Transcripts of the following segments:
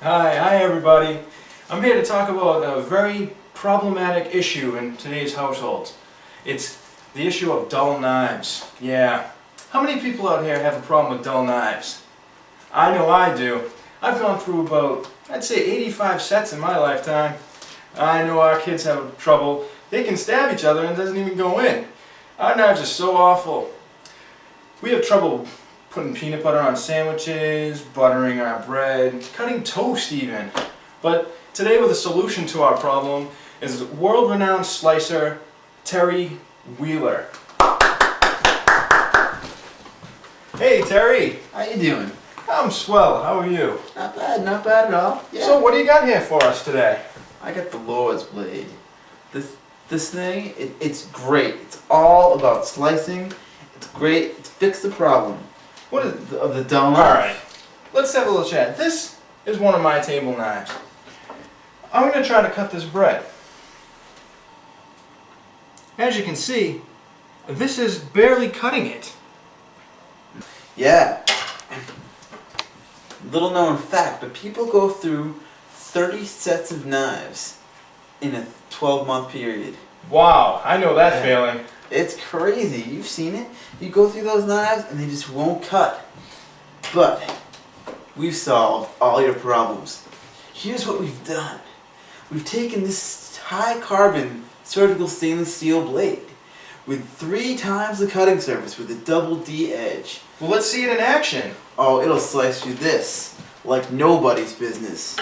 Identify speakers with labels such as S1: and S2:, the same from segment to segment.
S1: Hi everybody. I'm here to talk about a very problematic issue in today's households. It's the issue of dull knives. Yeah. How many people out here have a problem with dull knives? I know I do. I've gone through about, I'd say 85 sets in my lifetime. I know our kids have trouble. They can stab each other and it doesn't even go in. Our knives are so awful. We have trouble putting peanut butter on sandwiches, buttering our bread, cutting toast even. But today with a solution to our problem is world-renowned slicer Terry Wheeler. Hey Terry!
S2: How you doing?
S1: I'm swell, how are you?
S2: Not bad at all. Yeah.
S1: So what do you got here for us today?
S2: I got the Lord's blade. This thing, it's great. It's all about slicing. It's great. It's fixed the problem.
S1: What is
S2: Of the dull knife.
S1: Alright, let's have a little chat. This is one of my table knives. I'm going to try to cut this bread. As you can see, this is barely cutting it.
S2: Yeah. Little known fact, but people go through 30 sets of knives in a 12-month period.
S1: Wow, I know that feeling.
S2: It's crazy. You've seen it. You go through those knives and they just won't cut. But we've solved all your problems. Here's what we've done. We've taken this high carbon surgical stainless steel blade with 3 times the cutting surface with a double D edge.
S1: Well, let's see it in action.
S2: Oh, it'll slice through this like nobody's business.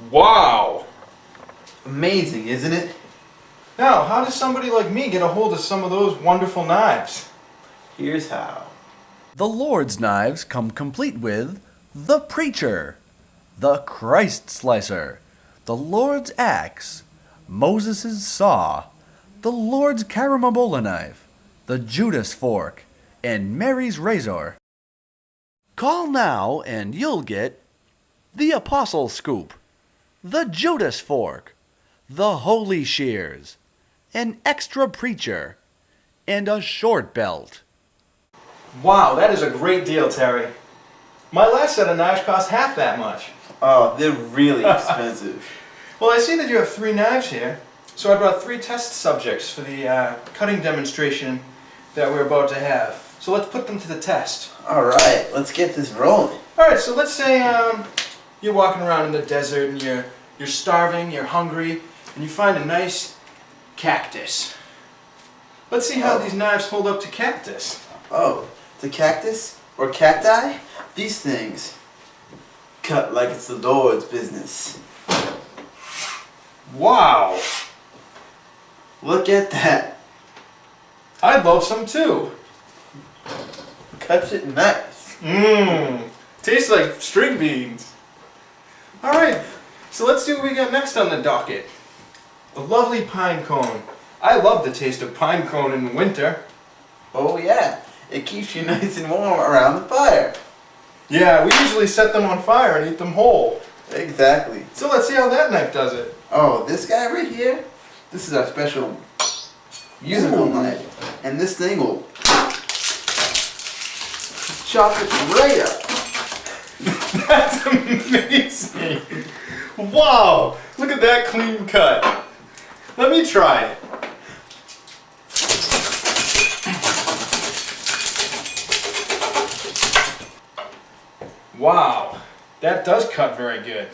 S1: Wow!
S2: Amazing, isn't it?
S1: Now, how does somebody like me get a hold of some of those wonderful knives?
S2: Here's how.
S3: The Lord's knives come complete with the Preacher, the Christ Slicer, the Lord's Axe, Moses' Saw, the Lord's Caramobola Knife, the Judas Fork, and Mary's Razor. Call now and you'll get the Apostle Scoop, the Judas Fork, the Holy Shears, an Extra Preacher, and a Short Belt.
S1: Wow, that is a great deal, Terry. My last set of knives cost half that much.
S2: Oh, they're really expensive.
S1: Well, I see that you have 3 knives here, so I brought 3 test subjects for the cutting demonstration that we're about to have. So let's put them to the test.
S2: Alright, let's get this rolling.
S1: Alright, so let's say you're walking around in the desert and you're starving, you're hungry, and you find a nice cactus. Let's see how these knives hold up to cactus.
S2: Oh, the cactus or cacti? These things cut like it's the Lord's business.
S1: Wow!
S2: Look at that.
S1: I'd love some too.
S2: Cuts it nice.
S1: Mmm, tastes like string beans. Alright, so let's see what we got next on the docket. A lovely pine cone. I love the taste of pine cone in the winter.
S2: Oh yeah, it keeps you nice and warm around the fire.
S1: Yeah, we usually set them on fire and eat them whole.
S2: Exactly.
S1: So let's see how that knife does it.
S2: Oh, this guy right here, this is our special musical knife. And this thing will chop it right up.
S1: That's amazing. Wow, look at that clean cut. Let me try it. Wow, that does cut very good.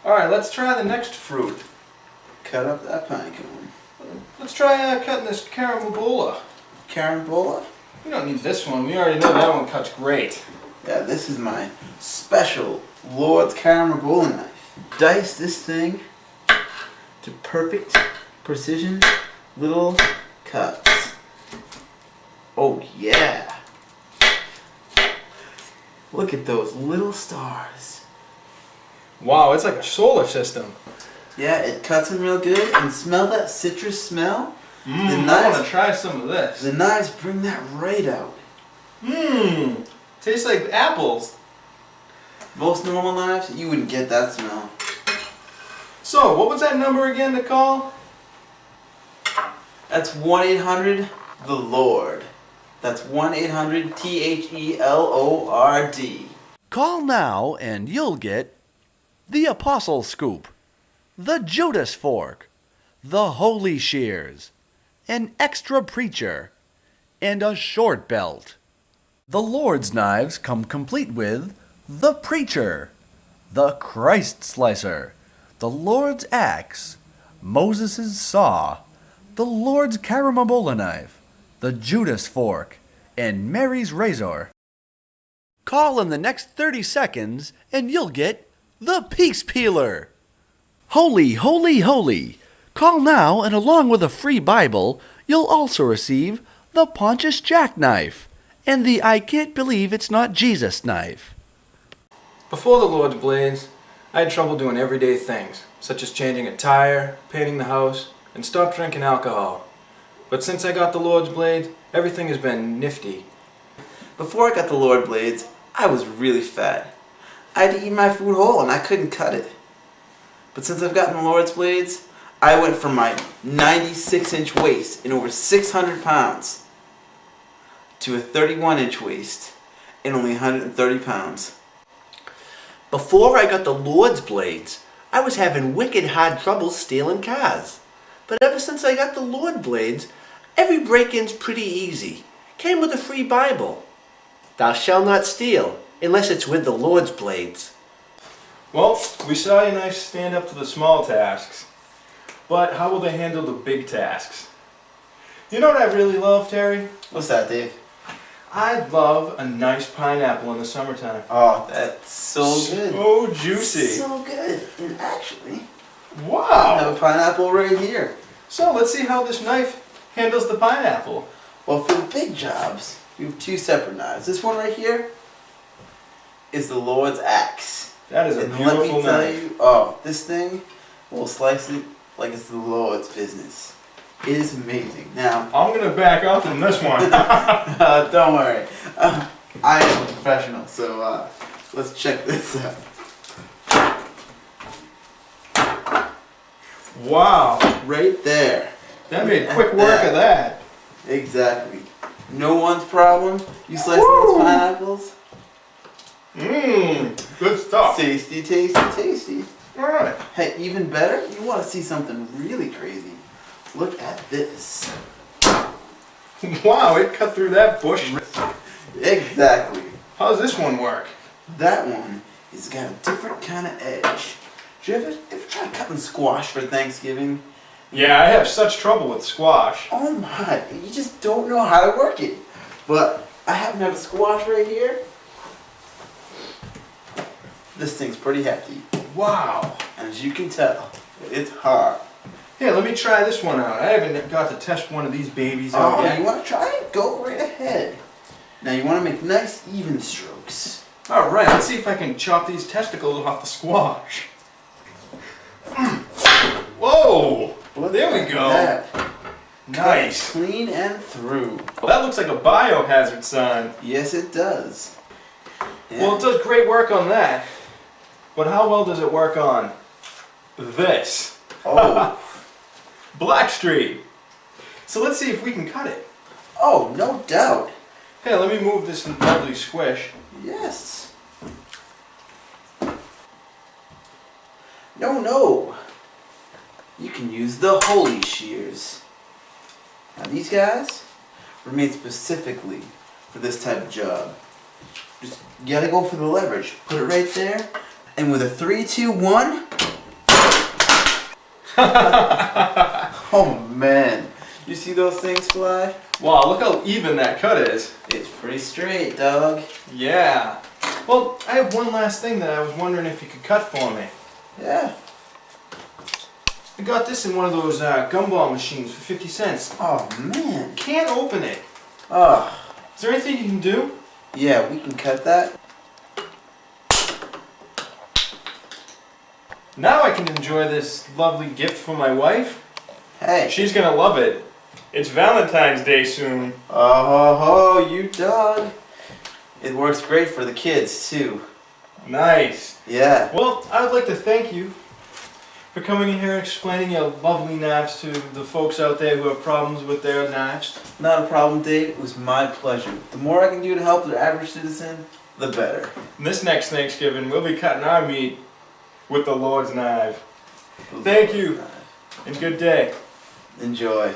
S1: Alright, let's try the next fruit.
S2: Cut up that pine cone.
S1: Let's try cutting this carambola.
S2: Carambola?
S1: We don't need this one, we already know that one cuts great.
S2: Yeah, this is my special Lord's Caramobola knife. Dice this thing to perfect precision little cuts. Oh yeah. Look at those little stars.
S1: Wow, it's like a solar system.
S2: Yeah, it cuts them real good. And smell that citrus smell?
S1: I want to try some of this.
S2: The knives bring that right out.
S1: Mmm, tastes like apples.
S2: Most normal knives, you wouldn't get that smell.
S1: So, what was that number again to call?
S2: That's 1-800-THE-LORD. That's 1-800-THELORD.
S3: Call now and you'll get the Apostle Scoop, the Judas Fork, the Holy Shears, an extra preacher, and a short belt. The Lord's knives come complete with the Preacher, the Christ Slicer, the Lord's Axe, Moses' Saw, the Lord's Caramobola Knife, the Judas Fork, and Mary's Razor. Call in the next 30 seconds and you'll get the Peace Peeler. Holy, holy, holy. Call now and along with a free Bible, you'll also receive the Pontius Jackknife and the I Can't Believe It's Not Jesus knife.
S1: Before the Lord's blades, I had trouble doing everyday things, such as changing a tire, painting the house, and stop drinking alcohol. But since I got the Lord's blades, everything has been nifty.
S2: Before I got the Lord blades, I was really fat. I had to eat my food whole and I couldn't cut it. But since I've gotten the Lord's blades, I went from my 96-inch waist and over 600 pounds to a 31-inch waist and only 130 pounds.
S4: Before I got the Lord's blades, I was having wicked hard trouble stealing cars. But ever since I got the Lord blades, every break-in's pretty easy. Came with a free Bible. Thou shalt not steal, unless it's with the Lord's blades.
S1: Well, we saw you knives stand up to the small tasks, but how will they handle the big tasks? You know what I really love, Terry?
S2: What's that, Dave?
S1: I love a nice pineapple in the summertime.
S2: Oh, that's so good.
S1: So juicy.
S2: So good. And actually, I
S1: Wow.
S2: have a pineapple right here.
S1: So let's see how this knife handles the pineapple.
S2: Well, for the big jobs, we have two separate knives. This one right here is the Lord's axe.
S1: That is a
S2: And let me
S1: beautiful
S2: tell
S1: knife.
S2: you, oh, this thing will slice it like it's the Lord's business. It is amazing. Now,
S1: I'm gonna back up from this one.
S2: don't worry. I am a professional, so let's check this out.
S1: Wow.
S2: Right there.
S1: That made quick work of that.
S2: Exactly. No one's problem. You slice
S1: Woo!
S2: those pineapples.
S1: Mmm. Good stuff.
S2: Tasty, tasty, tasty.
S1: Alright.
S2: Hey, even better, you want to see something really crazy. Look at this.
S1: Wow, it cut through that bush.
S2: Exactly.
S1: How does this one work?
S2: That one has got a different kind of edge. Did you ever try cutting squash for Thanksgiving?
S1: Yeah, I have such trouble with squash.
S2: Oh my, you just don't know how to work it. But I happen to have a squash right here. This thing's pretty hefty.
S1: Wow.
S2: And as you can tell, it's hard.
S1: Here, let me try this one out. I haven't got to test one of these babies out
S2: Oh,
S1: yet.
S2: you want to try it? Go right ahead. Now you want to make nice even strokes.
S1: Alright, let's see if I can chop these testicles off the squash. Whoa!
S2: Look
S1: There we
S2: at
S1: go.
S2: that.
S1: Nice.
S2: Clean and through.
S1: That looks like a biohazard sign.
S2: Yes, it does. Yeah.
S1: Well, it does great work on that. But how well does it work on this?
S2: Oh.
S1: Blackstreet. So let's see if we can cut it.
S2: Oh, no doubt.
S1: Hey, let me move this lovely squish.
S2: Yes. No. You can use the holy shears. Now these guys were made specifically for this type of job. Just, you gotta go for the leverage. Put it right there. And with a 3, 2, 1. Oh man. You see those things fly?
S1: Wow, look how even that cut is.
S2: It's pretty straight, dog.
S1: Yeah. Well, I have one last thing that I was wondering if you could cut for me.
S2: Yeah.
S1: I got this in one of those gumball machines for 50 cents.
S2: Oh man.
S1: Can't open it.
S2: Oh.
S1: Is there anything you can do?
S2: Yeah, we can cut that.
S1: Now I can enjoy this lovely gift from my wife.
S2: Hey.
S1: She's gonna love it. It's Valentine's Day soon.
S2: Oh, you dog. It works great for the kids too.
S1: Nice.
S2: Yeah.
S1: Well, I would like to thank you for coming in here and explaining your lovely knives to the folks out there who have problems with their knives.
S2: Not a problem, Dave. It was my pleasure. The more I can do to help the average citizen, the better.
S1: And this next Thanksgiving, we'll be cutting our meat with the Lord's knife. Thank you, and good day.
S2: Enjoy.